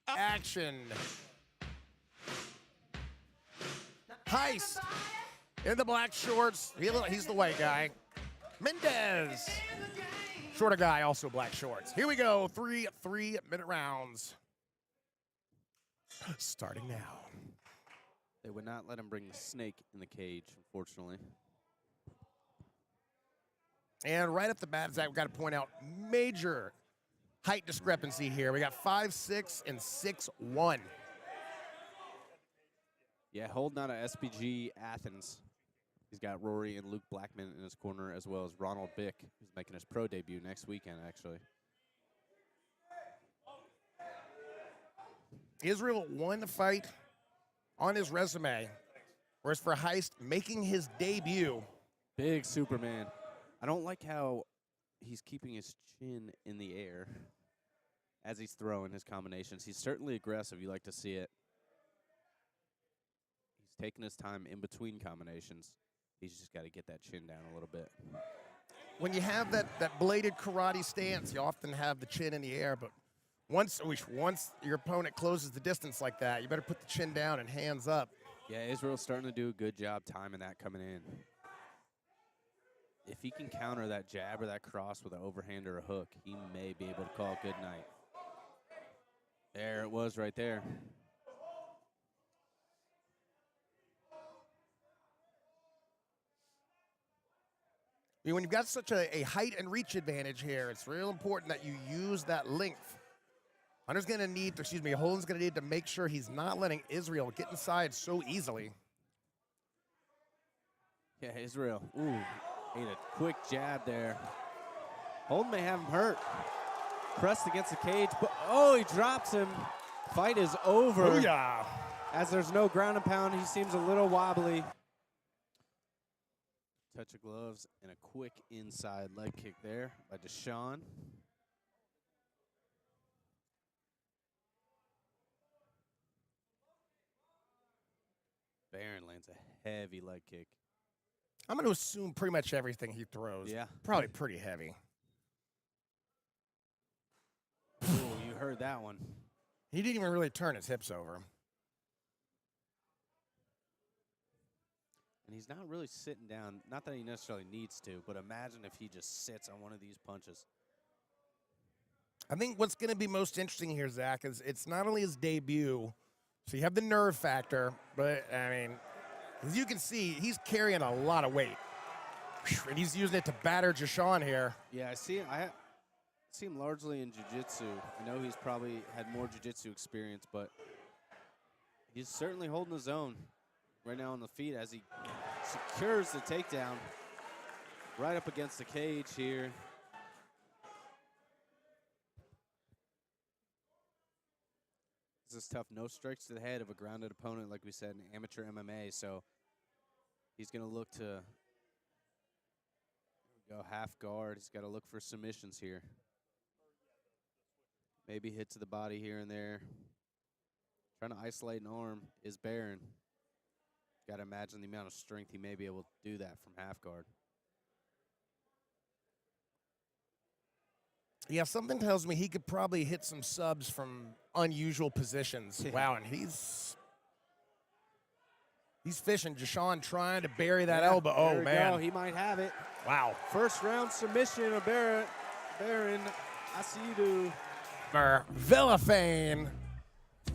action. Heist in the black shorts. He's the white guy. Mendez. Shorter guy, also black shorts. Here we go. 3 3-minute rounds. Starting now. They would not let him bring the snake in the cage, unfortunately. And right off the bat, Zach, we've got to point out major height discrepancy here. We got 5'6" and 6'1". Yeah, holding out of SPG Athens. He's got Rory and Luke Blackman in his corner, as well as Ronald Bick, who's making his pro debut next weekend, actually. Israel won the fight on his resume, whereas for Heist, making his debut. Big Superman. I don't like how he's keeping his chin in the air as he's throwing his combinations. He's certainly aggressive. You like to see it. He's taking his time in between combinations. He's just got to get that chin down a little bit. When you have that bladed karate stance, you often have the chin in the air, but once your opponent closes the distance like that, you better put the chin down and hands up. Yeah, Israel's starting to do a good job timing that coming in. If he can counter that jab or that cross with an overhand or a hook, he may be able to call it good night. There it was right there. I mean, when you've got such a height and reach advantage here, it's real important that you use that length. Holden's going to need to make sure he's not letting Israel get inside so easily. Yeah, Israel. Ooh, ate a quick jab there. Holden may have him hurt. Pressed against the cage, but oh, he drops him. Fight is over. Booyah. As there's no ground and pound, he seems a little wobbly. Touch of gloves and a quick inside leg kick there by Deshaun. Barron lands a heavy leg kick. I'm going to assume pretty much everything he throws. Yeah. Probably pretty heavy. Ooh, you heard that one. He didn't even really turn his hips over. And he's not really sitting down. Not that he necessarily needs to, but imagine if he just sits on one of these punches. I think what's going to be most interesting here, Zach, is it's not only his debut, so you have the nerve factor, but, I mean, as you can see, he's carrying a lot of weight. And he's using it to batter Deshaun here. Yeah, I see him largely in jiu-jitsu. I know he's probably had more jiu-jitsu experience, but he's certainly holding his own right now on the feet as he secures the takedown right up against the cage here. This is tough. No strikes to the head of a grounded opponent, like we said, in amateur MMA. So he's going to look to go half guard. He's got to look for submissions here. Maybe hit to the body here and there. Trying to isolate an arm is Barron. Got to imagine the amount of strength he may be able to do that from half guard. Yeah, something tells me he could probably hit some subs from unusual positions. Yeah. Wow, and he's fishing. Deshaun trying to bury that elbow. There Oh, we man. go. He might have it. Wow. First round submission of Barron Asidu. For Villafane.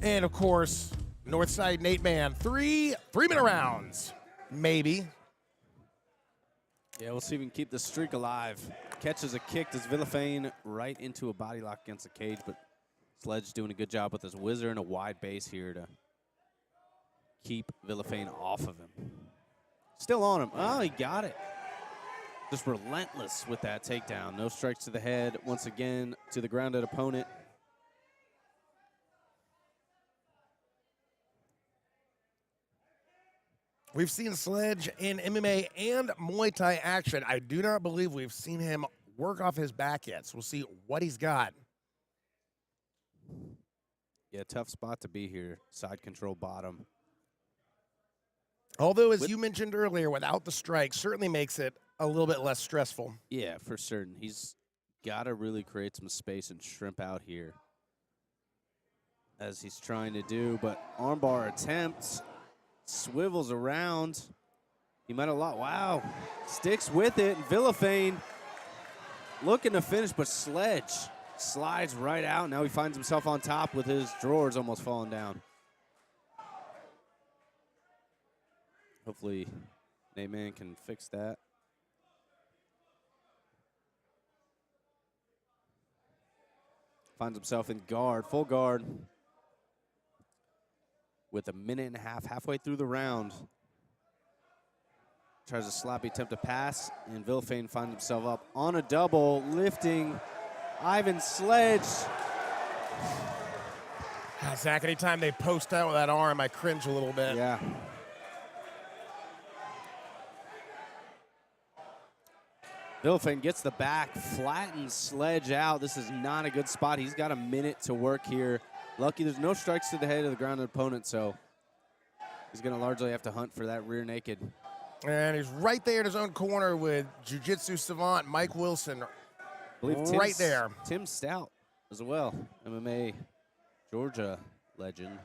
And, of course, Northside Nate Man. 3-minute rounds. Maybe. Yeah, we'll see if we can keep the streak alive. Catches a kick, does Villafane right into a body lock against the cage, but Sledge doing a good job with his whizzer and a wide base here to keep Villafane off of him. Still on him. Oh, he got it. Just relentless with that takedown. No strikes to the head. Once again, to the grounded opponent. We've seen Sledge in MMA and Muay Thai action. I do not believe we've seen him work off his back yet, so we'll see what he's got. Yeah, tough spot to be here. Side control bottom. Although, as you mentioned earlier, without the strike, certainly makes it a little bit less stressful. Yeah, for certain. He's got to really create some space and shrimp out here. as he's trying to do, but armbar attempts, swivels around. He might have lost. Wow, sticks with it. Villafane looking to finish, but Sledge slides right out. Now he finds himself on top with his drawers almost falling down. Hopefully, Nate can fix that. Finds himself in guard, full guard, with a minute and a half, halfway through the round. Tries a sloppy attempt to pass, and Villafane finds himself up on a double, lifting Ivan Sledge. Zach, anytime they post out with that arm, I cringe a little bit. Yeah. Villafane gets the back, flattens Sledge out. This is not a good spot. He's got a minute to work here. Lucky there's no strikes to the head of the grounded opponent, so he's going to largely have to hunt for that rear naked. And he's right there in his own corner with jiu-jitsu savant Mike Wilson. I believe right there. Tim Stout as well, MMA Georgia legend.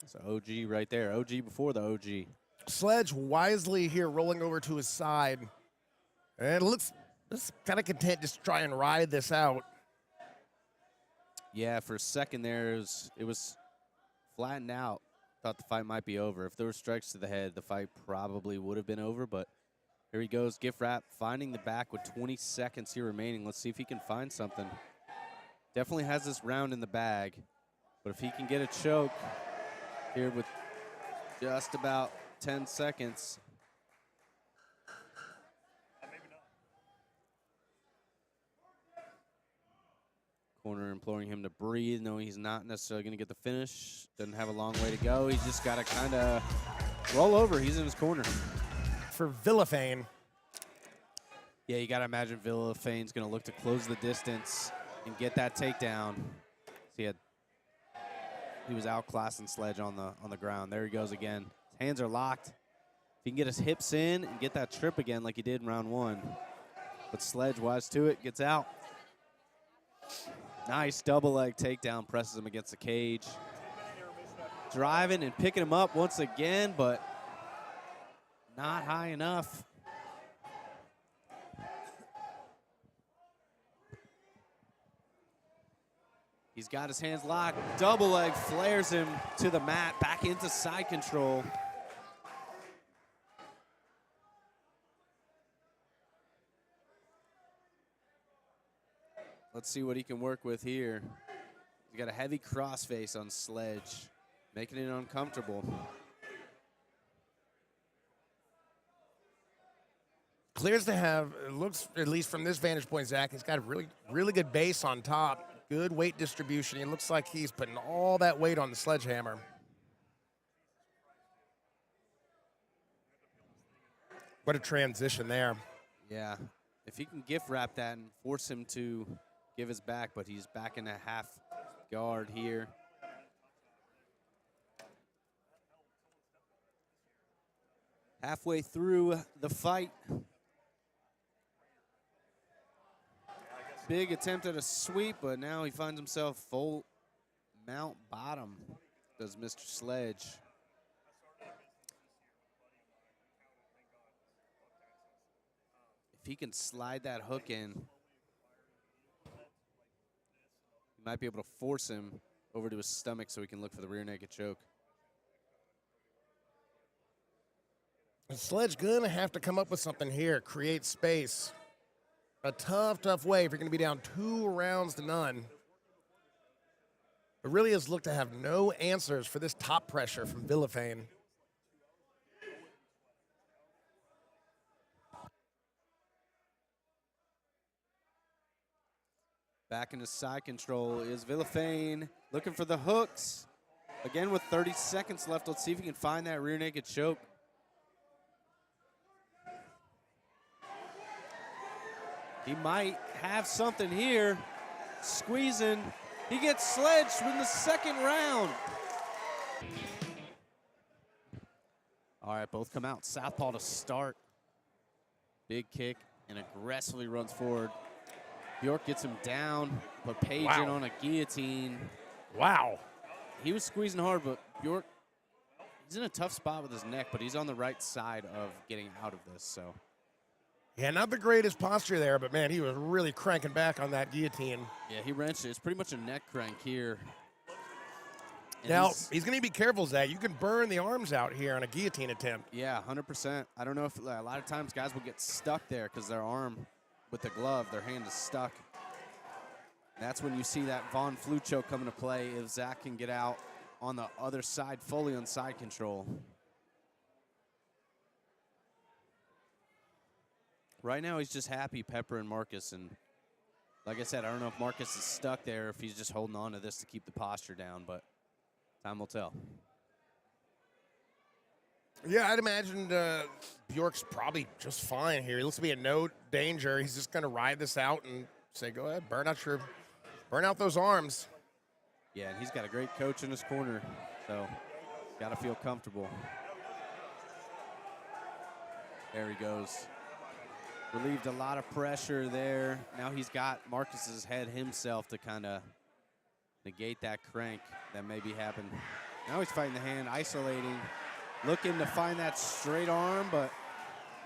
That's an OG right there. OG before the OG. Sledge wisely here rolling over to his side. And it looks kind of content just to try and ride this out. Yeah, for a second there, it was flattened out. Thought the fight might be over. If there were strikes to the head, the fight probably would have been over, but here he goes, gift wrap, finding the back with 20 seconds here remaining. Let's see if he can find something. Definitely has this round in the bag, but if he can get a choke here with just about 10 seconds. Corner imploring him to breathe, knowing he's not necessarily going to get the finish. Doesn't have a long way to go. He's just got to kind of roll over. He's in his corner. For Villafane. Yeah, you got to imagine Villafane's going to look to close the distance and get that takedown. See, he was outclassing Sledge on the ground. There he goes again. His hands are locked. If he can get his hips in and get that trip again like he did in round one. But Sledge, wise to it, gets out. Nice double leg takedown, presses him against the cage. Driving and picking him up once again, but not high enough. He's got his hands locked. Double leg flares him to the mat, back into side control. Let's see what he can work with here. He's got a heavy crossface on Sledge, making it uncomfortable. Clears to have, it looks, at least from this vantage point, Zach, he's got a really good base on top. Good weight distribution. It looks like he's putting all that weight on the sledgehammer. What a transition there. Yeah, if he can gift wrap that and force him to give his back, but he's back in a half guard here. Halfway through the fight. Big attempt at a sweep, but now he finds himself full mount bottom, does Mr. Sledge. If he can slide that hook in, he might be able to force him over to his stomach so he can look for the rear naked choke. Sledge gonna have to come up with something here, create space. A tough way if you're gonna be down 2 rounds to none. It really has looked to have no answers for this top pressure from Villafane. Back into side control is Villafane, looking for the hooks. Again with 30 seconds left, let's see if he can find that rear naked choke. He might have something here. Squeezing. He gets sledged in the second round. All right, both come out. Southpaw to start. Big kick and aggressively runs forward. Bjork gets him down, but Page Wow. in on a guillotine. Wow. He was squeezing hard, but Bjork, he's in a tough spot with his neck, but he's on the right side of getting out of this, so. Yeah, not the greatest posture there, but man, he was really cranking back on that guillotine. Yeah, he wrenched it. It's pretty much a neck crank here. And Now, he's going to be careful, Zach. You can burn the arms out here on a guillotine attempt. Yeah, 100%. I don't know if a lot of times guys will get stuck there because their arm with the glove, their hand is stuck. That's when you see that Von Flue choke come into play if Zach can get out on the other side fully on side control. Right now, he's just happy peppering Marcus. And like I said, I don't know if Marcus is stuck there, if he's just holding on to this to keep the posture down, but time will tell. Yeah, I'd imagine Bjork's probably just fine here. He looks to be in no danger. He's just going to ride this out and say, go ahead, burn out those arms. Yeah, and he's got a great coach in his corner, so got to feel comfortable. There he goes. Relieved a lot of pressure there. Now he's got Marcus's head himself to kind of negate that crank that maybe happened. Now he's fighting the hand, isolating, looking to find that straight arm, but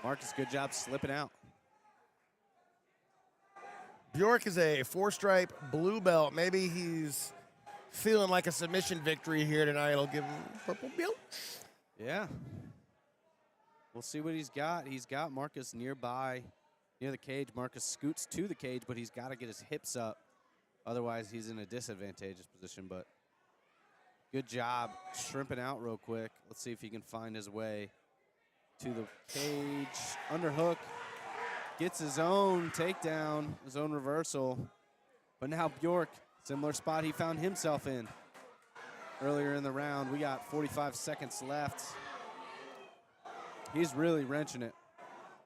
Marcus, good job slipping out. Bjork is a 4-stripe blue belt. Maybe he's feeling like a submission victory here tonight. It'll give him purple belt. Yeah. We'll see what he's got. He's got Marcus nearby, near the cage. Marcus scoots to the cage, but he's got to get his hips up. Otherwise, he's in a disadvantageous position, but good job shrimping out real quick. Let's see if he can find his way to the cage. Underhook. Gets his own takedown, his own reversal. But now Bjork, similar spot he found himself in earlier in the round. We got 45 seconds left. He's really wrenching it.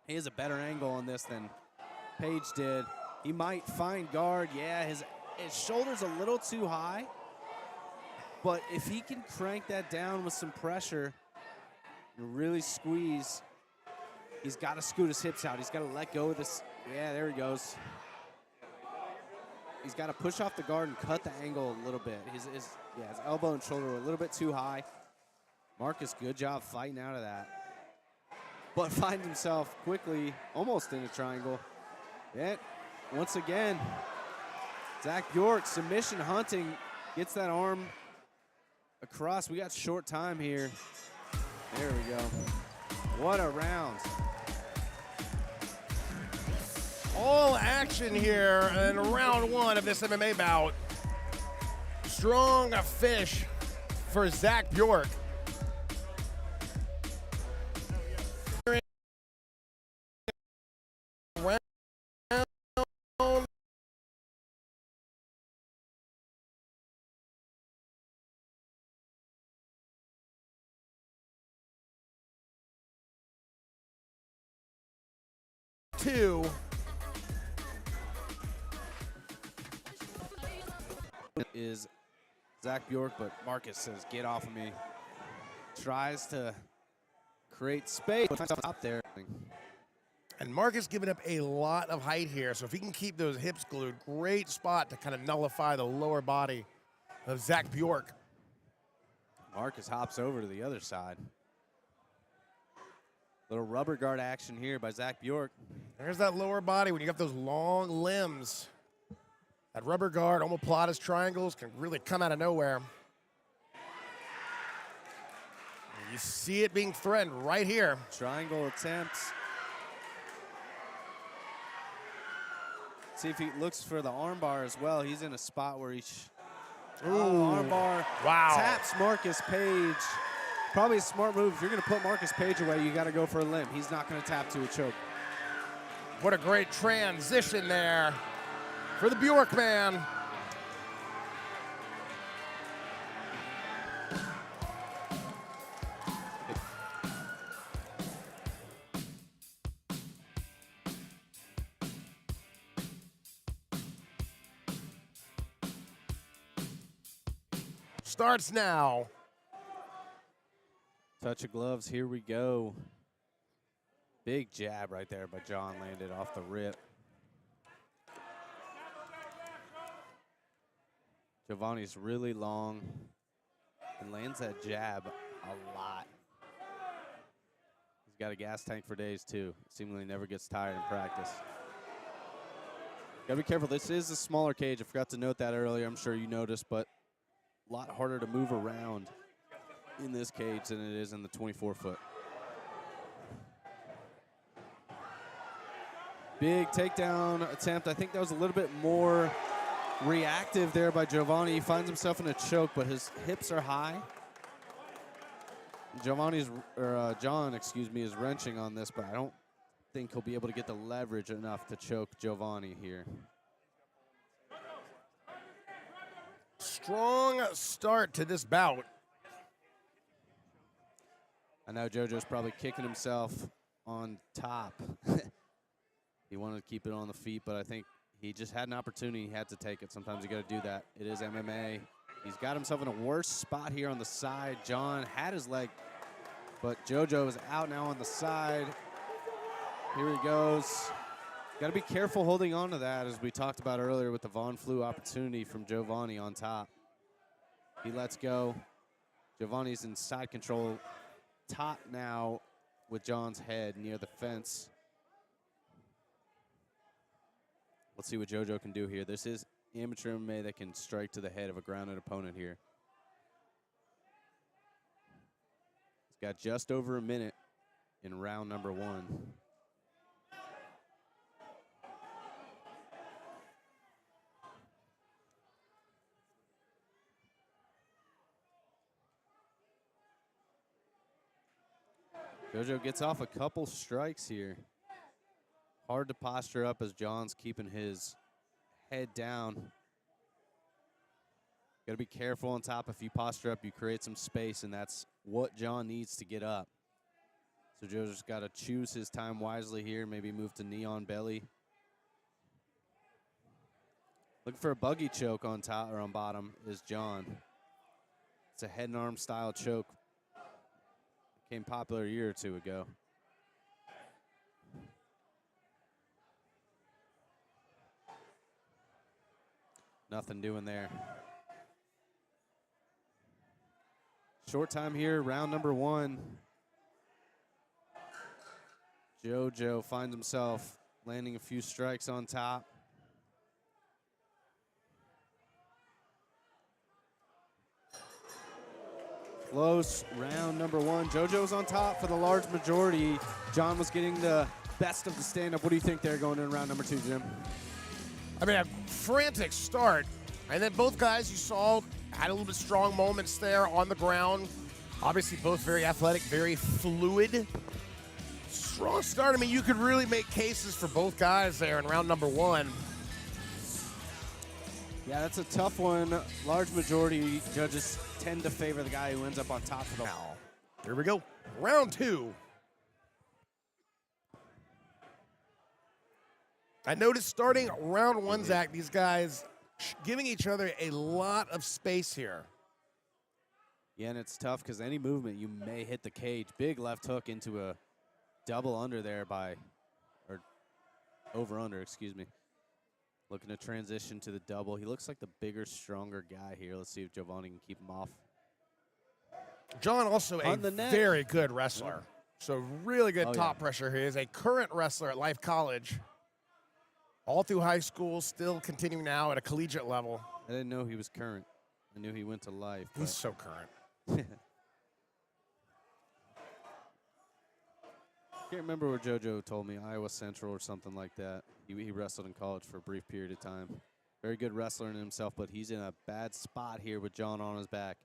He has a better angle on this than Page did. He might find guard. Yeah, his shoulder's a little too high. But if he can crank that down with some pressure and really squeeze, he's got to scoot his hips out. He's got to let go of this. Yeah, there he goes. He's got to push off the guard and cut the angle a little bit. His elbow and shoulder were a little bit too high. Marcus, good job fighting out of that. But finds himself quickly almost in a triangle. Yeah, once again, Zach Bjork, submission hunting, gets that arm across. We got short time here. There we go. What a round. All action here in round one of this MMA bout. Strong fish for Zach Bjork. Two. Is Zach Bjork, but Marcus says, get off of me. Tries to create space. Up there. And Marcus giving up a lot of height here, so if he can keep those hips glued, great spot to kind of nullify the lower body of Zach Bjork. Marcus hops over to the other side. Little rubber guard action here by Zach Bjork. There's that lower body when you got those long limbs. That rubber guard, omoplata triangles can really come out of nowhere. And you see it being threatened right here. Triangle attempts. See if he looks for the armbar as well. He's in a spot where armbar. Wow. Taps Marcus Page. Probably a smart move. If you're going to put Marcus Page away, you got to go for a limb. He's not going to tap to a choke. What a great transition there for the Bjork man. Starts now. Touch of gloves, here we go. Big jab right there by John, landed off the rip. Giovanni's really long and lands that jab a lot. He's got a gas tank for days, too. Seemingly never gets tired in practice. Gotta be careful. This is a smaller cage. I forgot to note that earlier. I'm sure you noticed, but a lot harder to move around in this cage than it is in the 24-foot. Big takedown attempt. I think that was a little bit more reactive there by Giovanni. He finds himself in a choke, but his hips are high. John, is wrenching on this, but I don't think he'll be able to get the leverage enough to choke Giovanni here. Strong start to this bout. I know JoJo's probably kicking himself on top. He wanted to keep it on the feet, but I think he just had an opportunity. He had to take it. Sometimes you got to do that. It is MMA. He's got himself in a worse spot here on the side. John had his leg, but JoJo is out now on the side. Here he goes. Got to be careful holding on to that, as we talked about earlier with the Von Flue opportunity from Giovanni on top. He lets go. Giovanni's in side control. Top now with John's head near the fence. Let's see what JoJo can do here. This is amateur MMA that can strike to the head of a grounded opponent here. He's got just over a minute in round number 1. JoJo gets off a couple strikes here. Hard to posture up as John's keeping his head down. Got to be careful on top. If you posture up, you create some space, and that's what John needs to get up. So JoJo's got to choose his time wisely here, maybe move to knee on belly. Looking for a buggy choke on top or on bottom is John. It's a head and arm style choke. Became popular a year or two ago. Nothing doing there. Short time here, round number 1. JoJo finds himself landing a few strikes on top. Close, round number 1. JoJo's on top for the large majority. John was getting the best of the stand-up. What do you think they're going in round number 2, Jim? I mean, a frantic start. And then both guys you saw had a little bit strong moments there on the ground. Obviously, both very athletic, very fluid. Strong start. I mean, you could really make cases for both guys there in round number 1. Yeah, that's a tough one. Large majority judges tend to favor the guy who ends up on top of the Now, here we go. Round 2. I noticed starting round 1, Zach, these guys giving each other a lot of space here. Yeah, and it's tough because any movement, you may hit the cage. Big left hook into a double under there or over under, excuse me. Looking to transition to the double. He looks like the bigger, stronger guy here. Let's see if Giovanni can keep him off. John also a very good wrestler. So really good top pressure. He is a current wrestler at Life College. All through high school, still continuing now at a collegiate level. I didn't know he was current. I knew he went to Life. He's so current. Can't remember what JoJo told me, Iowa Central or something like that. He wrestled in college for a brief period of time. Very good wrestler in himself, but he's in a bad spot here with John on his back.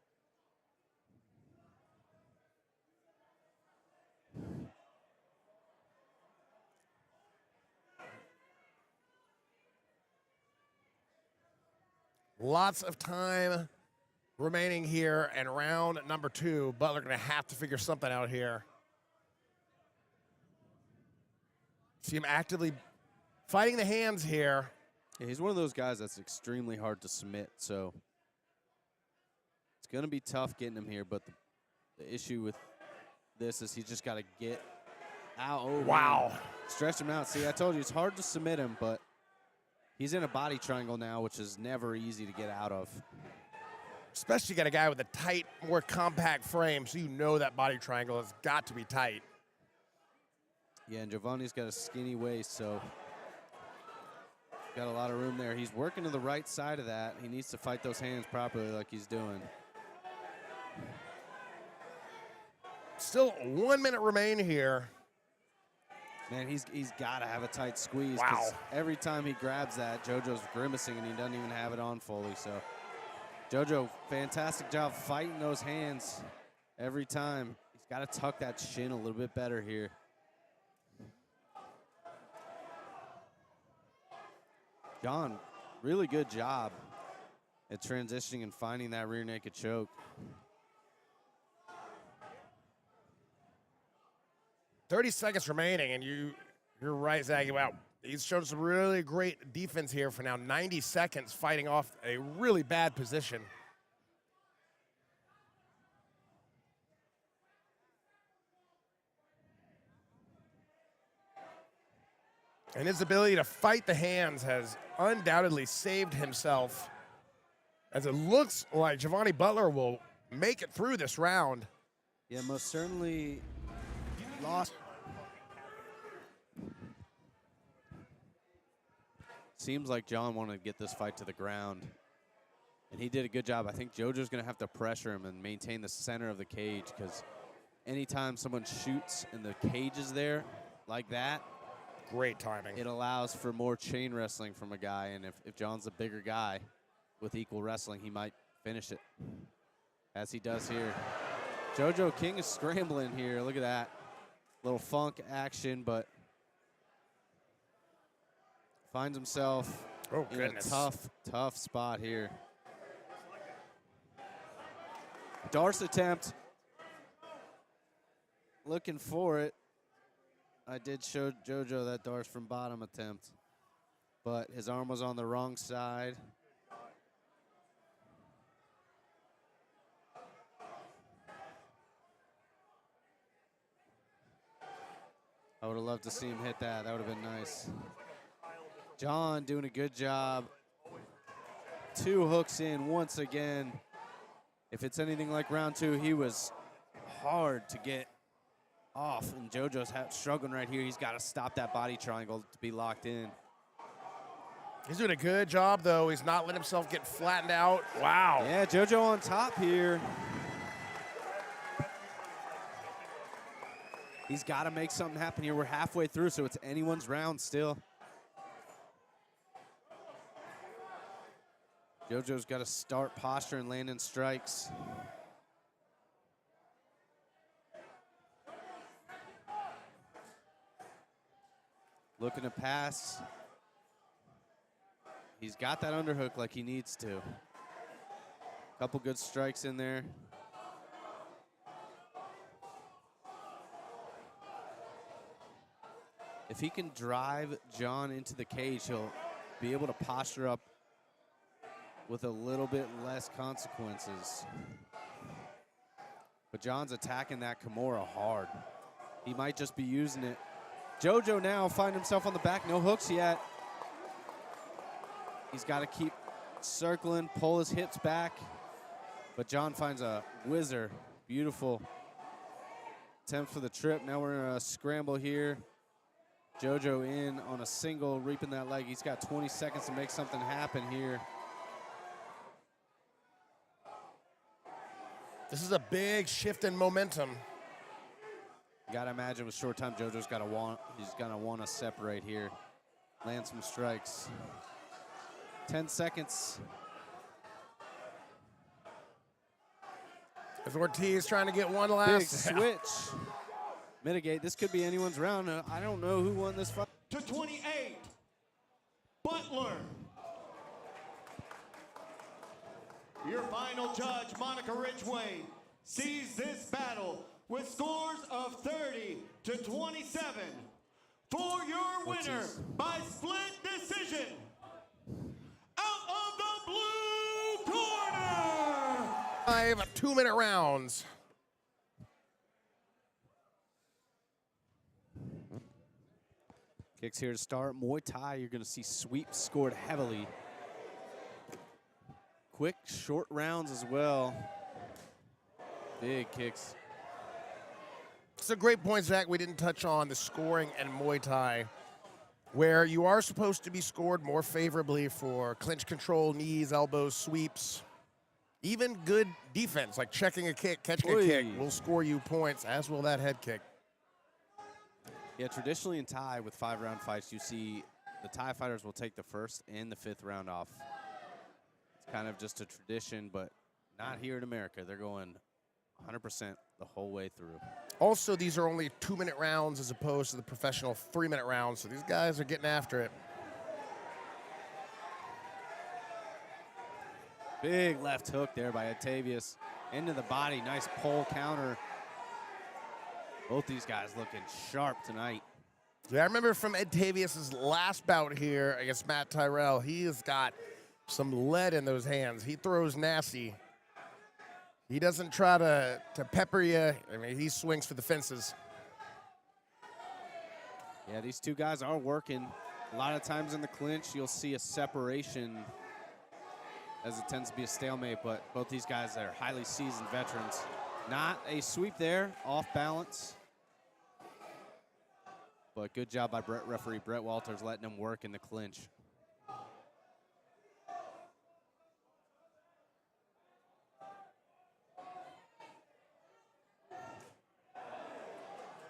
Lots of time remaining here in round number 2. Butler going to have to figure something out here. See him actively fighting the hands here. Yeah, he's one of those guys that's extremely hard to submit, so it's going to be tough getting him here, but the issue with this is he's just got to get out. Oh, wow. Man. Stretch him out. See, I told you, it's hard to submit him, but He's in a body triangle now, which is never easy to get out of. Especially got a guy with a tight, more compact frame, so you know that body triangle has got to be tight. Yeah, and Giovanni's got a skinny waist, so got a lot of room there. He's working to the right side of that. He needs to fight those hands properly like he's doing. Still 1 minute remain here. Man, he's got to have a tight squeeze. Wow. 'Cause every time he grabs that, JoJo's grimacing, and he doesn't even have it on fully. So, JoJo, fantastic job fighting those hands every time. He's got to tuck that shin a little bit better here. John, really good job at transitioning and finding that rear naked choke. 30 seconds remaining, and you're right, Zaggy. Wow, he's shown some really great defense here for now 90 seconds, fighting off a really bad position. And his ability to fight the hands has undoubtedly saved himself, as it looks like Giovanni Butler will make it through this round. Yeah, most certainly lost. Seems like John wanted to get this fight to the ground, and he did a good job. I think JoJo's going to have to pressure him and maintain the center of the cage, because anytime someone shoots and the cage is there like that, great timing. It allows for more chain wrestling from a guy, and if John's a bigger guy with equal wrestling, he might finish it, as he does here. JoJo King is scrambling here. Look at that. Little funk action, but finds himself in a tough spot here. Darce attempt. Looking for it. I did show JoJo that Darce from bottom attempt, but his arm was on the wrong side. I would have loved to see him hit that. That would have been nice. John doing a good job. 2 hooks in once again. If it's anything like round 2, he was hard to get off, and JoJo's struggling right here. He's got to stop that body triangle to be locked in. He's doing a good job, though. He's not letting himself get flattened out. Wow. Yeah, JoJo on top here. He's got to make something happen here. We're halfway through, so it's anyone's round still. JoJo's got to start posture and landing strikes. Looking to pass. He's got that underhook like he needs to. Couple good strikes in there. If he can drive John into the cage, he'll be able to posture up with a little bit less consequences. But John's attacking that Kimura hard. He might just be using it. JoJo now find himself on the back, no hooks yet. He's got to keep circling, pull his hips back. But John finds a whizzer. Beautiful attempt for the trip. Now we're in a scramble here. JoJo in on a single, reaping that leg. He's got 20 seconds to make something happen here. This is a big shift in momentum. You gotta imagine with short time, JoJo's he's gonna want to separate here. Land some strikes. 10 seconds. As Ortiz trying to get one Big last. switch. Mitigate. This could be anyone's round. I don't know who won this fight. To 28, Butler. Your final judge, Monica Ridgway, sees this battle with scores of 30 to 27 for your winner by split decision. Out of the blue corner. 5 2-minute rounds. Kicks here to start. Muay Thai, you're going to see sweeps scored heavily. Quick, short rounds as well. Big kicks. It's a great point, Zach. We didn't touch on the scoring and Muay Thai, where you are supposed to be scored more favorably for clinch control, knees, elbows, sweeps. Even good defense, like checking a kick, catching a kick, will score you points, as will that head kick. Yeah, traditionally in Thai with 5-round fights, you see the Thai fighters will take the first and the 5th round off. It's kind of just a tradition, but not here in America. They're going 100% the whole way through. Also, these are only 2-minute rounds as opposed to the professional 3-minute rounds, so these guys are getting after it. Big left hook there by Octavius. Into the body, nice pole counter. Both these guys looking sharp tonight. Yeah, I remember from Octavius' last bout here against Matt Tyrell, he has got some lead in those hands. He throws nasty. He doesn't try to pepper you. I mean, he swings for the fences. Yeah, these two guys are working. A lot of times in the clinch, you'll see a separation as it tends to be a stalemate, but both these guys are highly seasoned veterans. Not a sweep there, off balance. But good job by referee Brett Walters letting him work in the clinch.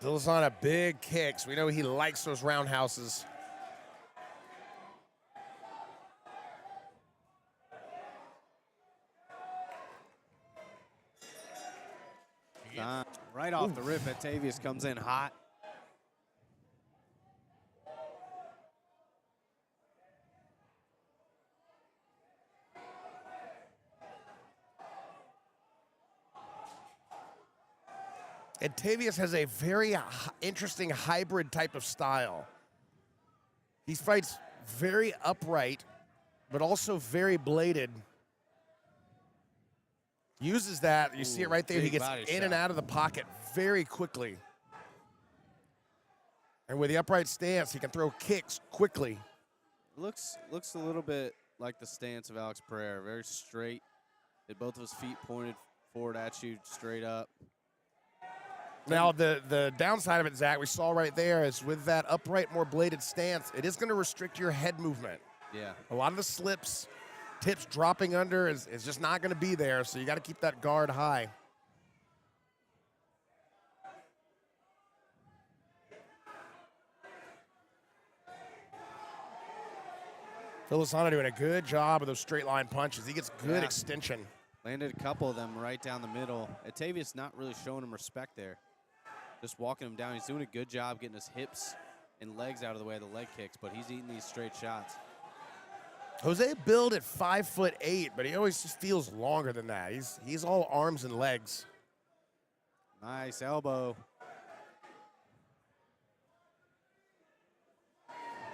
Villasana, big kicks. We know he likes those roundhouses. Right off the rip, Octavius comes in hot. Octavius has a very interesting hybrid type of style. He fights very upright, but also very bladed. Uses that, you see it right there, he gets in and out of the pocket very quickly. And with the upright stance, he can throw kicks quickly. Looks a little bit like the stance of Alex Pereira, very straight. With both of his feet pointed forward at you, straight up. Now, the downside of it, Zach, we saw right there is with that upright, more bladed stance, it is going to restrict your head movement. Yeah. A lot of the slips, tips dropping under is just not going to be there, so you got to keep that guard high. Villasana doing a good job of those straight line punches. He gets good extension. Landed a couple of them right down the middle. Octavius not really showing him respect there. Just walking him down. He's doing a good job getting his hips and legs out of the way of the leg kicks, but he's eating these straight shots. Jose billed at 5'8", but he always just feels longer than that. He's all arms and legs. Nice elbow.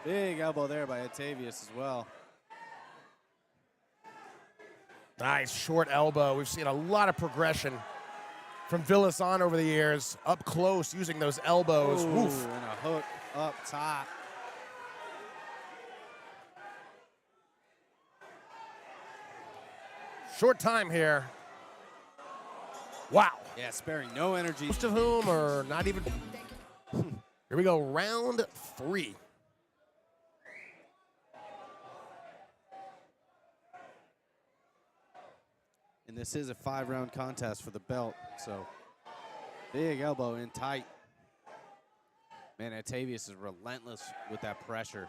Big elbow there by Octavius as well. Nice short elbow. We've seen a lot of progression from Villasana over the years, up close using those elbows. Ooh, Oof. and a hook up top. Short time here. Wow. Yeah, sparing no energy. Most of whom are not even. Here we go, round 3. And this is a 5-round contest for the belt, so big elbow in tight. Man, Octavius is relentless with that pressure.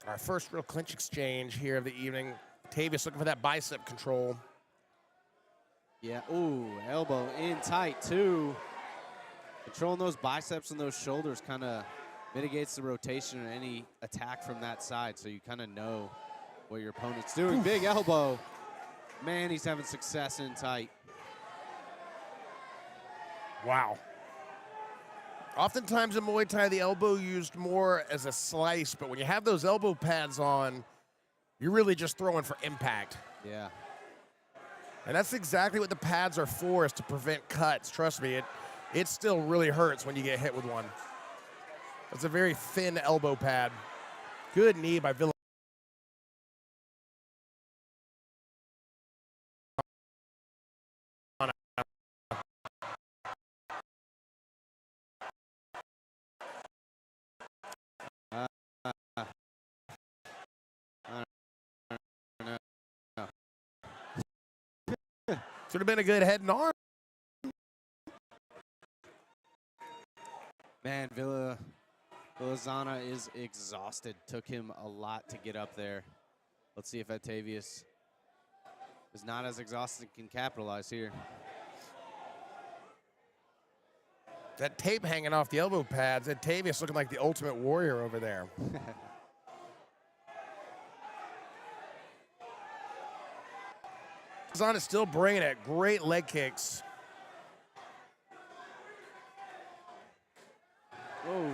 Our first real clinch exchange here of the evening. Octavius looking for that bicep control. Yeah, ooh, elbow in tight too. Controlling those biceps and those shoulders kind of mitigates the rotation or any attack from that side, so you kind of know what your opponent's doing. Oof. Big elbow. Man, he's having success in tight. Wow. Oftentimes in Muay Thai, the elbow used more as a slice, but when you have those elbow pads on, you're really just throwing for impact. Yeah. And that's exactly what the pads are for, is to prevent cuts. Trust me, it still really hurts when you get hit with one. It's a very thin elbow pad. Good knee by Villasana. Should have been a good head and arm. Man, Villasana is exhausted. Took him a lot to get up there. Let's see if Octavius is not as exhausted and can capitalize here. That tape hanging off the elbow pads. Octavius looking like the Ultimate Warrior over there. Villasana still bringing it. Great leg kicks. Whoa.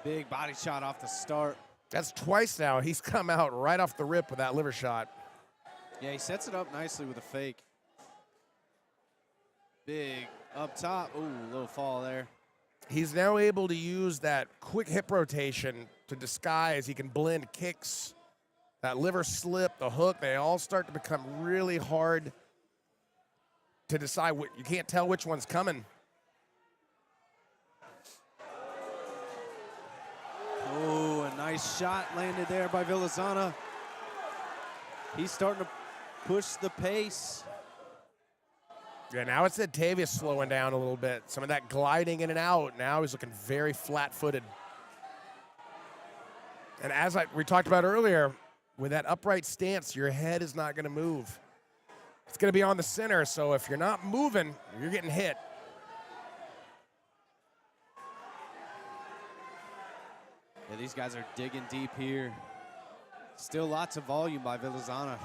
Big body shot off the start. That's twice now. He's come out right off the rip with that liver shot. Yeah, he sets it up nicely with a fake. Big up top. Ooh, little fall there. He's now able to use that quick hip rotation to disguise. He can blend kicks, that liver slip, the hook. They all start to become really hard to decide. You can't tell which one's coming. Oh, a nice shot landed there by Villasana. He's starting to push the pace. Yeah, now it's Octavius slowing down a little bit. Some of that gliding in and out. Now he's looking very flat-footed. And as we talked about earlier, with that upright stance, your head is not going to move. It's going to be on the center, so if you're not moving, you're getting hit. Yeah, these guys are digging deep here. Still lots of volume by Villasana.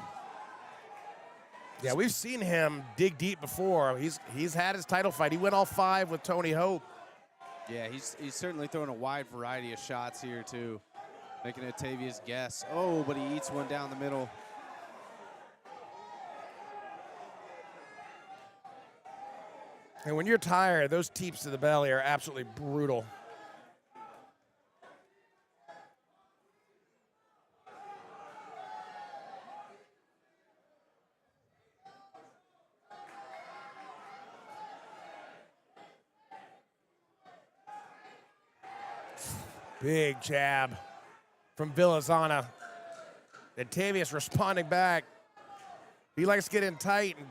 Yeah, we've seen him dig deep before. He's had his title fight. He went all 5 with Tony Hope. Yeah, he's certainly throwing a wide variety of shots here too, making Octavius guess. Oh, but he eats one down the middle. And when you're tired, those teeps to the belly are absolutely brutal. Big jab from Villasana. Octavius responding back. He likes to get in tight and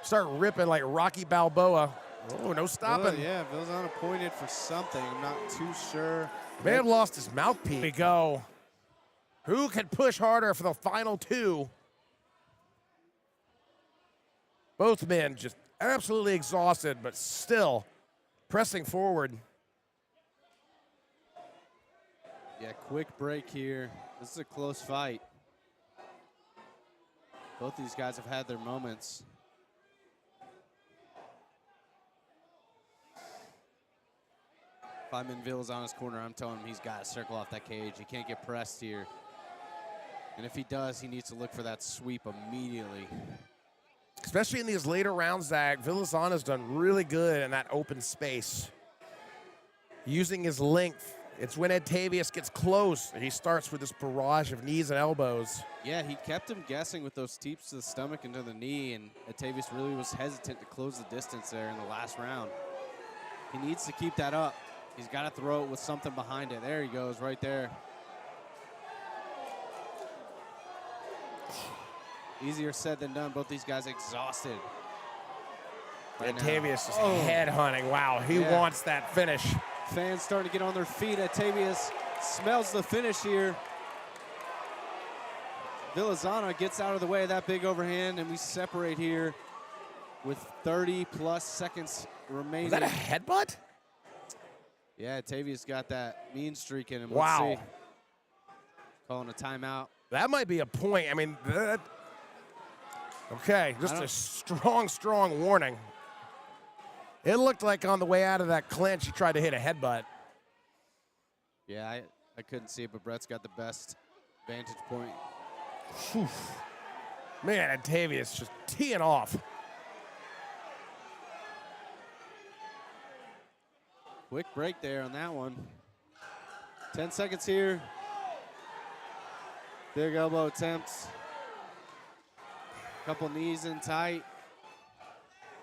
start ripping like Rocky Balboa. Oh, no stopping. Yeah, Villasana pointed for something. I'm not too sure. May have lost his mouthpiece. Here we go. Who can push harder for the final 2? Both men just absolutely exhausted, but still pressing forward. Yeah, quick break here. This is a close fight. Both these guys have had their moments. If I'm in Villasana's corner, I'm telling him he's got to circle off that cage. He can't get pressed here. And if he does, he needs to look for that sweep immediately. Especially in these later rounds, Zach, Villasana's done really good in that open space. Using his length. It's when Octavius gets close, he starts with this barrage of knees and elbows. Yeah, he kept him guessing with those teeps to the stomach and to the knee, and Octavius really was hesitant to close the distance there in the last round. He needs to keep that up. He's got to throw it with something behind it. There he goes, right there. Easier said than done. Both these guys exhausted. Right Octavius is head hunting. Wow, he wants that finish. Fans starting to get on their feet. Octavius smells the finish here. Villasana gets out of the way of that big overhand, and we separate here with 30-plus seconds remaining. Was that a headbutt? Yeah, Octavius got that mean streak in him. Wow. Let's see. Calling a timeout. That might be a point. I mean, okay, just a strong warning. It looked like on the way out of that clinch, he tried to hit a headbutt. Yeah, I couldn't see it, but Brett's got the best Vantage point. Whew. Man, Octavius just teeing off. Quick break there on that one. 10 seconds here. Big elbow attempts. Couple knees in tight.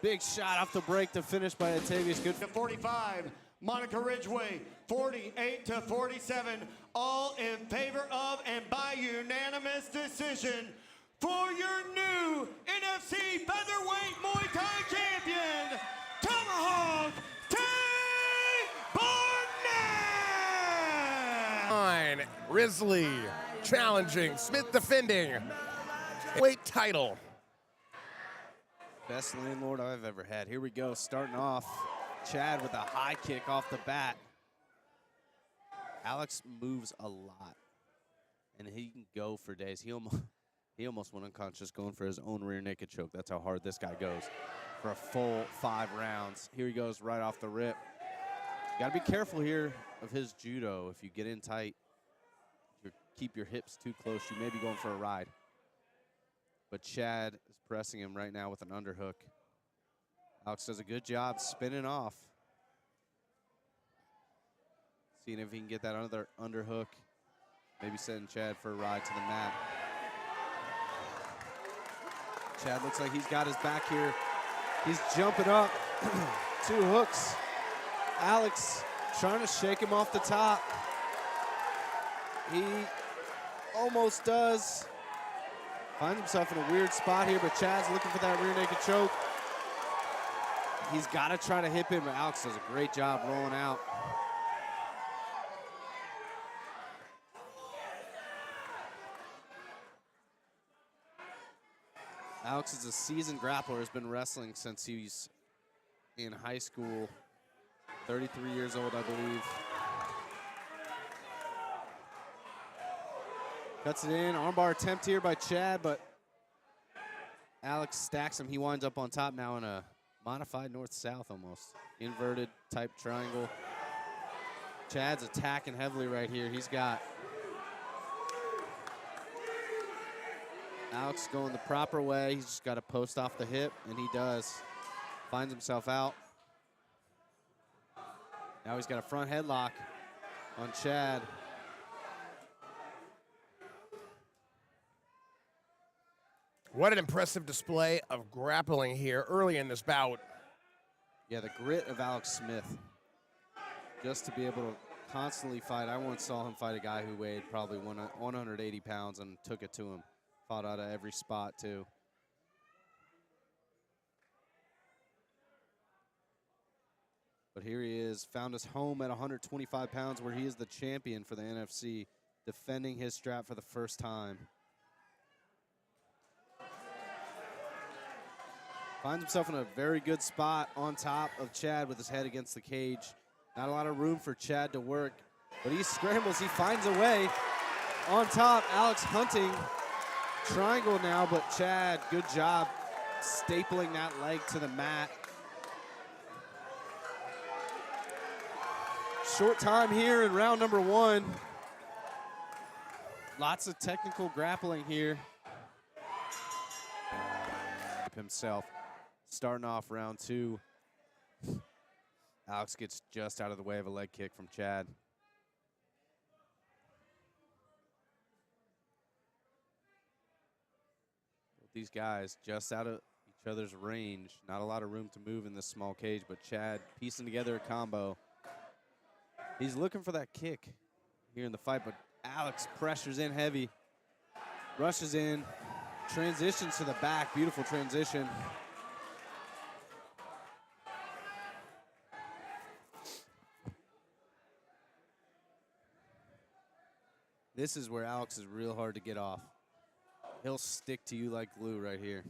Big shot off the break to finish by Octavius. Good. To 45, Monica Ridgeway, 48 to 47, all in favor of and by unanimous decision for your new NFC Featherweight Muay Thai champion, Tomahawk T. Barnett! Risley challenging, Smith defending weight title. Best landlord I've ever had. Here we go, starting off. Chad with a high kick off the bat. Alex moves a lot, and he can go for days. He almost went unconscious going for his own rear naked choke. That's how hard this guy goes for a full 5 rounds. Here he goes right off the rip. You gotta be careful here of his judo. If you get in tight, you keep your hips too close, you may be going for a ride. But Chad is pressing him right now with an underhook. Alex does a good job spinning off. Seeing if he can get that other underhook. Maybe sending Chad for a ride to the mat. Chad looks like he's got his back here. He's jumping up. 2 hooks. Alex trying to shake him off the top. He almost does. Finds himself in a weird spot here, but Chad's looking for that rear naked choke. He's got to try to hip him, but Alex does a great job rolling out. Alex is a seasoned grappler, has been wrestling since he's in high school. 33 years old, I believe. Cuts it in, armbar attempt here by Chad, but Alex stacks him. He winds up on top now in a modified north-south almost. Inverted type triangle. Chad's attacking heavily right here. He's got Alex going the proper way. He's just got to post off the hip, and he does. Finds himself out. Now he's got a front headlock on Chad. What an impressive display of grappling here early in this bout. Yeah, the grit of Alex Smith. Just to be able to constantly fight. I once saw him fight a guy who weighed probably 180 pounds and took it to him. Fought out of every spot, too. But here he is, found his home at 125 pounds where he is the champion for the NFC, defending his strap for the first time. Finds himself in a very good spot on top of Chad with his head against the cage. Not a lot of room for Chad to work, but he scrambles, he finds a way. On top, Alex hunting. Triangle now, but Chad, good job stapling that leg to the mat. Short time here in round number 1. Lots of technical grappling here. Himself starting off round 2. Alex gets just out of the way of a leg kick from Chad. These guys just out of each other's range. Not a lot of room to move in this small cage, but Chad piecing together a combo. He's looking for that kick here in the fight, but Alex pressures in heavy, rushes in, transitions to the back. Beautiful transition. This is where Alex is real hard to get off. He'll stick to you like glue right here.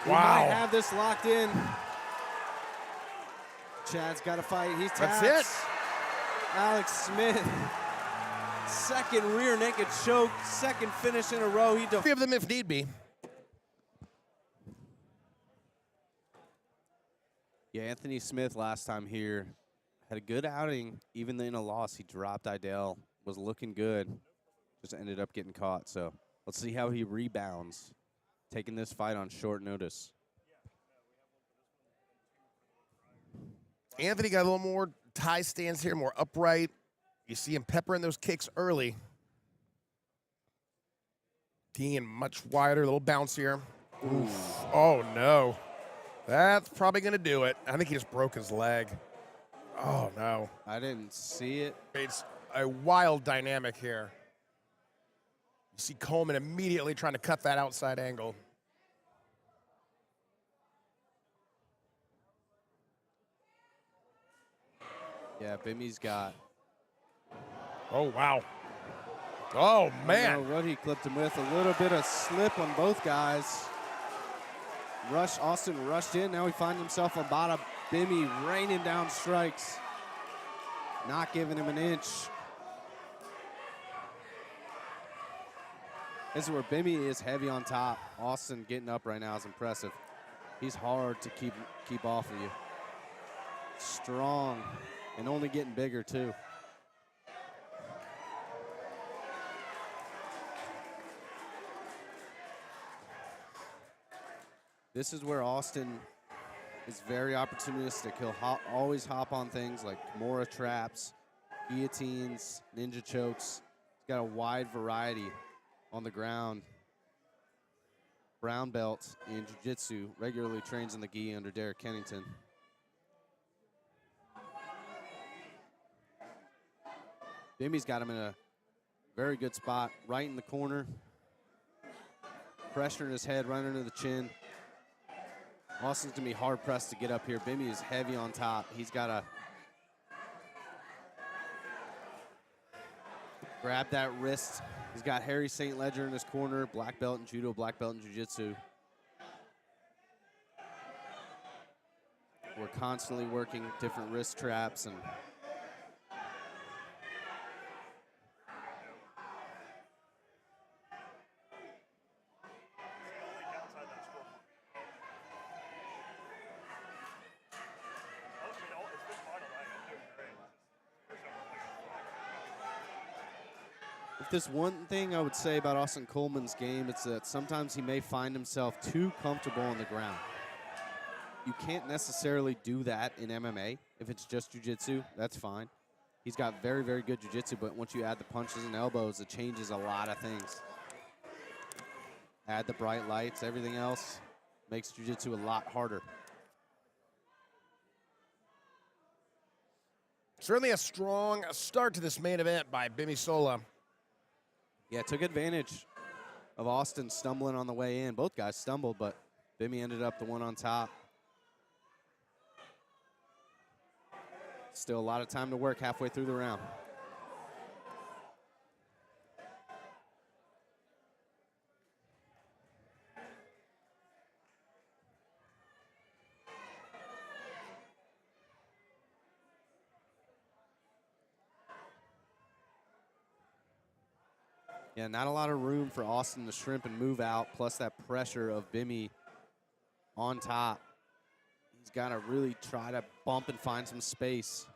Wow. We might have this locked in. Chad's got to fight. He's tapped. That's it. Alex Smith. Second rear naked choke. Second finish in a row. He 3 of them if need be. Yeah, Anthony Smith last time here had a good outing. Even in a loss, he dropped Idell, was looking good, just ended up getting caught. So let's see how he rebounds, taking this fight on short notice. Anthony got a little more tie stance here, more upright. You see him peppering those kicks early. Being much wider, a little bouncier. Oof. Oh, no. That's probably going to do it. I think he just broke his leg. Oh, no. I didn't see it. It's a wild dynamic here. You see Coleman immediately trying to cut that outside angle. Yeah, Bimi's got. Oh, wow. Oh, man. I don't know what he clipped him with. A little bit of slip on both guys. Austin rushed in. Now he finds himself on bottom. Bimi raining down strikes. Not giving him an inch. This is where Bimi is heavy on top. Austin getting up right now is impressive. He's hard to keep off of you. Strong and only getting bigger too. This is where Austin is very opportunistic. He'll always hop on things like Kimura traps, guillotines, ninja chokes. He's got a wide variety on the ground. Brown belt in jiu-jitsu, regularly trains in the gi under Derek Kennington. Bimi's got him in a very good spot, right in the corner. Pressure in his head, right under the chin. Austin's gonna be hard pressed to get up here. Bimi is heavy on top. He's got to grab that wrist. He's got Harry St. Ledger in his corner, black belt in judo, black belt in jiu-jitsu. We're constantly working different wrist traps and if there's one thing I would say about Austin Coleman's game, it's that sometimes he may find himself too comfortable on the ground. You can't necessarily do that in MMA. If it's just jiu-jitsu, that's fine. He's got very, very good jiu-jitsu, but once you add the punches and elbows, it changes a lot of things. Add the bright lights, everything else makes jiu-jitsu a lot harder. Certainly a strong start to this main event by Bimi Sola. Yeah, took advantage of Austin stumbling on the way in. Both guys stumbled, but Bimi ended up the one on top. Still a lot of time to work halfway through the round. Yeah, not a lot of room for Austin to shrimp and move out, plus that pressure of Bimi on top. He's got to really try to bump and find some space.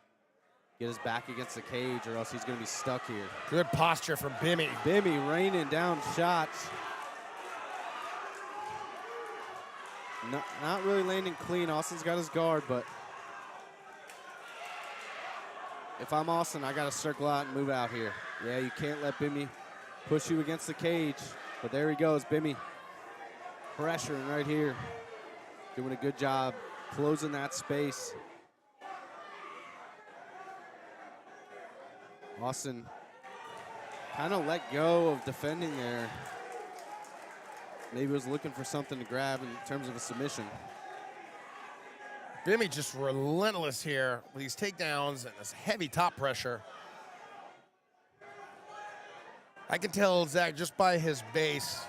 Get his back against the cage or else he's going to be stuck here. Good posture from Bimi. Bimi raining down shots. Not really landing clean. Austin's got his guard, but if I'm Austin, I got to circle out and move out here. Yeah, you can't let Bimi push you against the cage, but there he goes, Bimi. Pressuring right here. Doing a good job closing that space. Austin kind of let go of defending there. Maybe was looking for something to grab in terms of a submission. Bimi just relentless here with these takedowns and this heavy top pressure. I can tell, Zach, just by his base,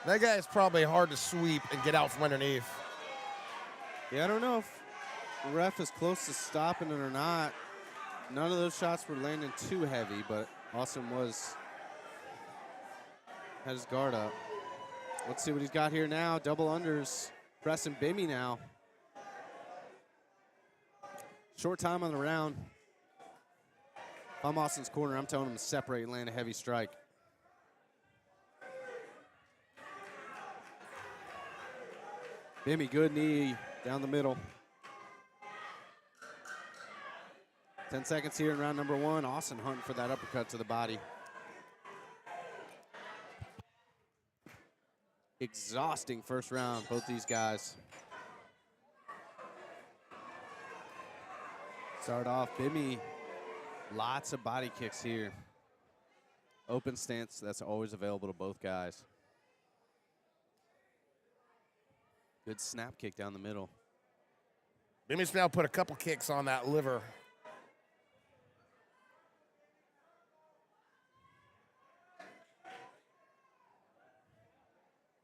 that guy is probably hard to sweep and get out from underneath. Yeah, I don't know if the ref is close to stopping it or not. None of those shots were landing too heavy, but Austin had his guard up. Let's see what he's got here now. Double unders, pressing Bimi now. Short time on the round. If I'm Austin's corner, I'm telling him to separate and land a heavy strike. Bimmy, good knee down the middle. 10 seconds here in round number 1. Austin hunting for that uppercut to the body. Exhausting first round, both these guys. Start off, Bimmy, lots of body kicks here. Open stance, that's always available to both guys. Good snap kick down the middle. Bimmy's now put a couple kicks on that liver.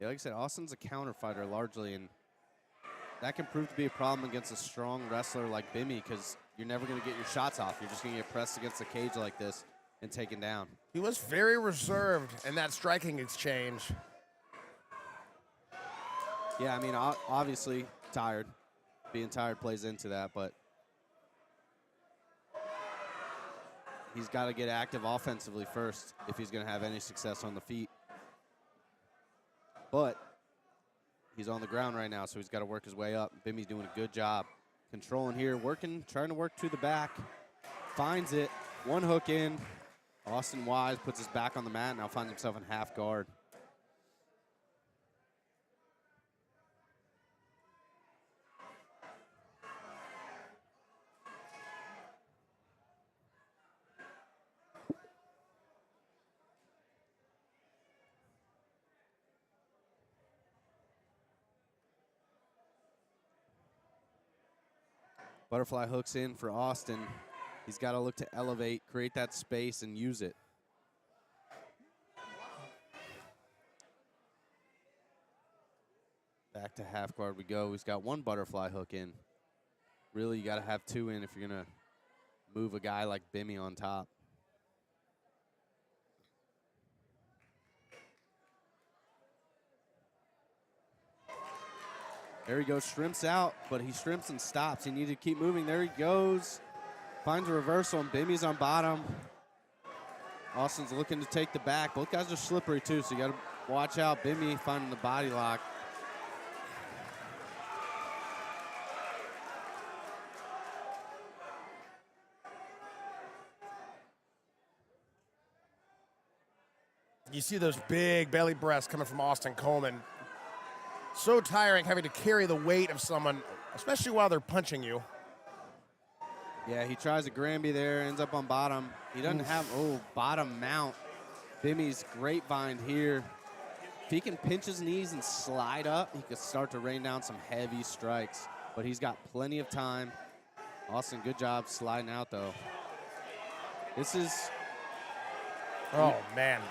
Yeah, like I said, Austin's a counter fighter largely, and that can prove to be a problem against a strong wrestler like Bimmy because you're never going to get your shots off. You're just going to get pressed against the cage like this and taken down. He was very reserved in that striking exchange. Yeah, I mean, obviously tired. Being tired plays into that, but he's got to get active offensively first if he's going to have any success on the feet. But he's on the ground right now, so he's got to work his way up. Bimmy's doing a good job controlling here, working, trying to work to the back. Finds it, one hook in. Austin Wise puts his back on the mat, now finds himself in half guard. Butterfly hooks in for Austin. He's got to look to elevate, create that space, and use it. Back to half guard we go. He's got one butterfly hook in. Really, you got to have two in if you're going to move a guy like Bimmy on top. There he goes, shrimps out, but he shrimps and stops. He needed to keep moving. There he goes. Finds a reversal, and Bimmy's on bottom. Austin's looking to take the back. Both guys are slippery, too, so you got to watch out. Bimmy finding the body lock. You see those big belly breasts coming from Austin Coleman. So tiring having to carry the weight of someone, especially while they're punching you. Yeah, he tries a Granby there, ends up on bottom. He doesn't have, bottom mount. Bimmy's grapevine here. If he can pinch his knees and slide up, he could start to rain down some heavy strikes. But he's got plenty of time. Austin, good job sliding out, though. This is... Oh, man.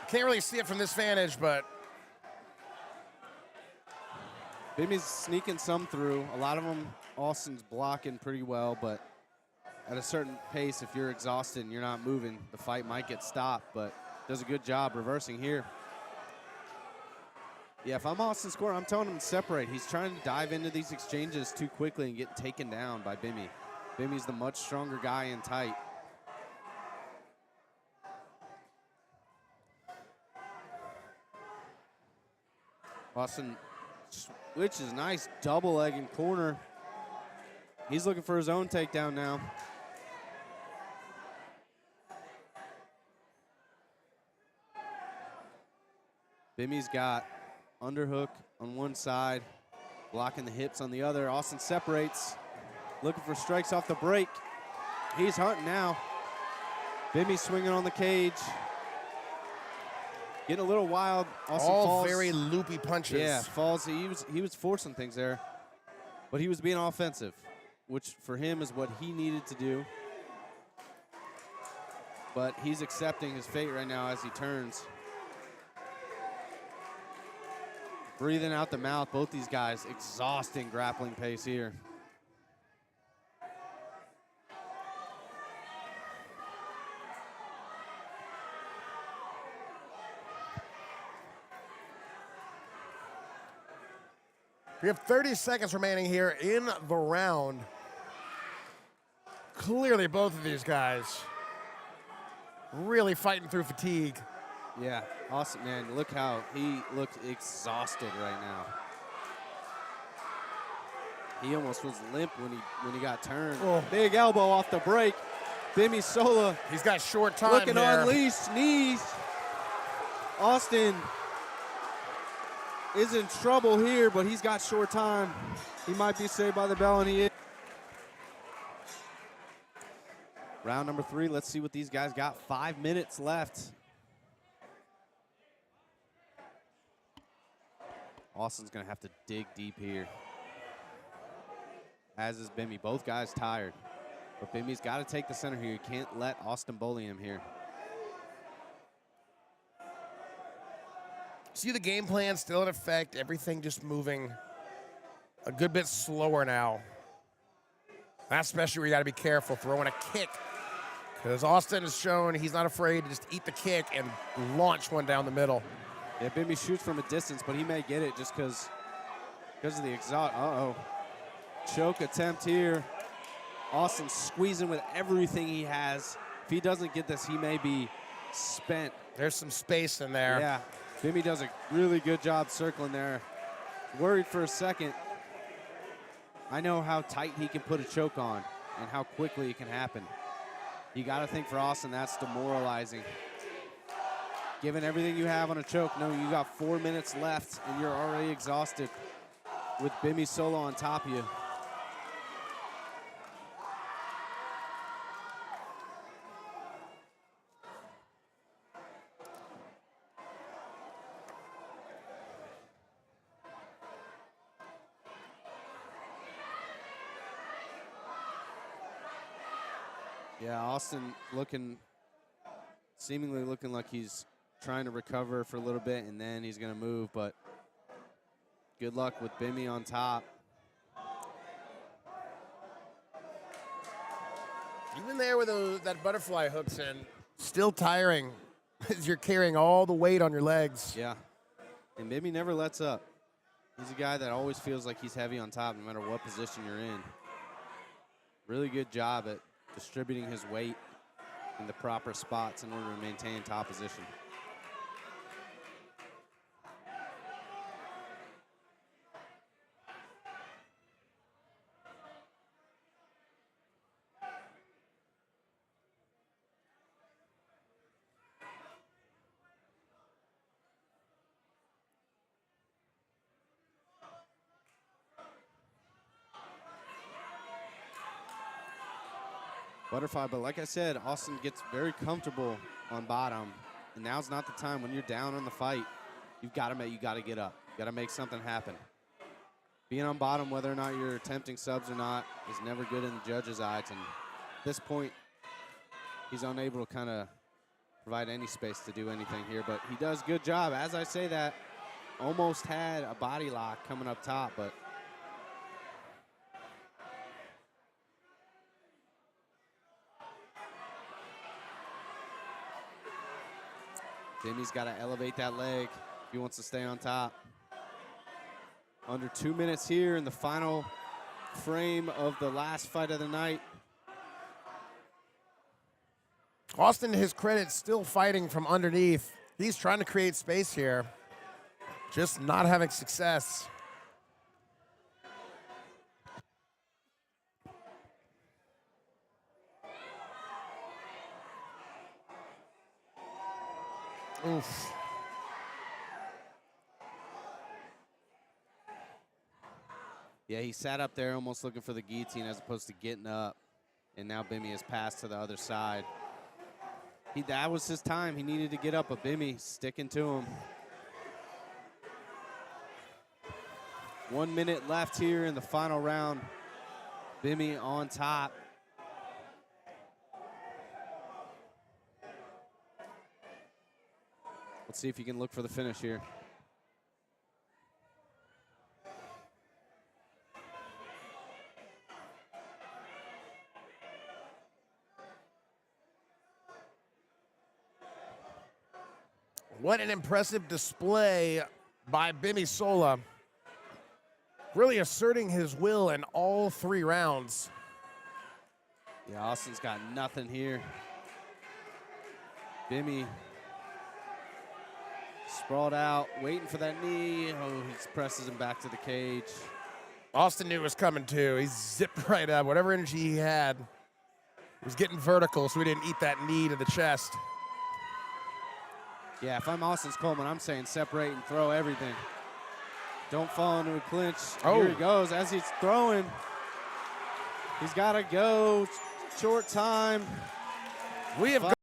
Can't really see it from this vantage, but... Bimmy's sneaking some through. A lot of them, Austin's blocking pretty well, but at a certain pace, if you're exhausted and you're not moving, the fight might get stopped, but does a good job reversing here. Yeah, if I'm Austin's corner, I'm telling him to separate. He's trying to dive into these exchanges too quickly and get taken down by Bimmy. Bimmy's the much stronger guy in tight. Austin switches, nice double leg in corner. He's looking for his own takedown now. Bimmy's got underhook on one side, blocking the hips on the other. Austin separates, looking for strikes off the break. He's hunting now. Bimmy swinging on the cage. Getting a little wild. Austin all falls. very loopy punches. Yeah, falls. He was forcing things there, but he was being offensive, which for him is what he needed to do. But he's accepting his fate right now as he turns. Breathing out the mouth, both these guys, exhausting grappling pace here. We have 30 seconds remaining here in the round. clearly both of these guys really fighting through fatigue. Yeah, Austin, man, look how he looks exhausted right now. He almost was limp when he got turned. Oh. Big elbow off the break. Bimi Sola He's got short time looking here. unleashed, knees. Austin is in trouble here, but he's got short time. He might be saved by the bell, and he is. Round number 3, let's see what these guys got. 5 minutes left. Austin's gonna have to dig deep here. As is Bimi, both guys tired. But Bimi's gotta take the center here. You can't let Austin bully him here. See the game plan still in effect. Everything just moving a good bit slower now. That's especially where you got to be careful throwing a kick, because Austin has shown he's not afraid to just eat the kick and launch one down the middle. Yeah, Bimi shoots from a distance, but he may get it just because of the exhaust. Choke attempt here. Austin squeezing with everything he has. If he doesn't get this, he may be spent. There's some space in there. Yeah, Bimi does a really good job circling there. Worried for a second. I know how tight he can put a choke on and how quickly it can happen. You got to think for Austin, that's demoralizing. Given everything you have on a choke, no, you got 4 minutes left and you're already exhausted with Bimi Sola on top of you. Yeah, Austin seemingly looking like he's trying to recover for a little bit, and then he's going to move, but good luck with Bimi on top. Even there with that butterfly hooks in, still tiring as you're carrying all the weight on your legs. Yeah, and Bimi never lets up. He's a guy that always feels like he's heavy on top no matter what position you're in. Really good job at distributing his weight in the proper spots in order to maintain top position. Butterfly, but like I said, Austin gets very comfortable on bottom, and now's not the time. When you're down on the fight, you got to get up. You got to make something happen. Being on bottom, whether or not you're attempting subs or not, is never good in the judge's eyes. And at this point, he's unable to kind of provide any space to do anything here, but he does a good job. As I say that, almost had a body lock coming up top, but Bimi's got to elevate that leg if he wants to stay on top. Under 2 minutes here in the final frame of the last fight of the night. Austin, to his credit, still fighting from underneath. He's trying to create space here, just not having success. Oof. Yeah, he sat up there almost looking for the guillotine as opposed to getting up. And now Bimi has passed to the other side. That was his time. He needed to get up, but Bimi sticking to him. 1 minute left here in the final round. Bimi on top. Let's see if he can look for the finish here. What an impressive display by Bimi Sola. Really asserting his will in all 3 rounds. Yeah, Austin's got nothing here. Bimmy sprawled out, waiting for that knee. Oh, he presses him back to the cage. Austin knew it was coming too. He zipped right up. Whatever energy he had was getting vertical, so he didn't eat that knee to the chest. Yeah, if I'm Austin Coleman, I'm saying separate and throw everything. Don't fall into a clinch. Oh. Here he goes. As he's throwing, he's got to go. Short time. We have 5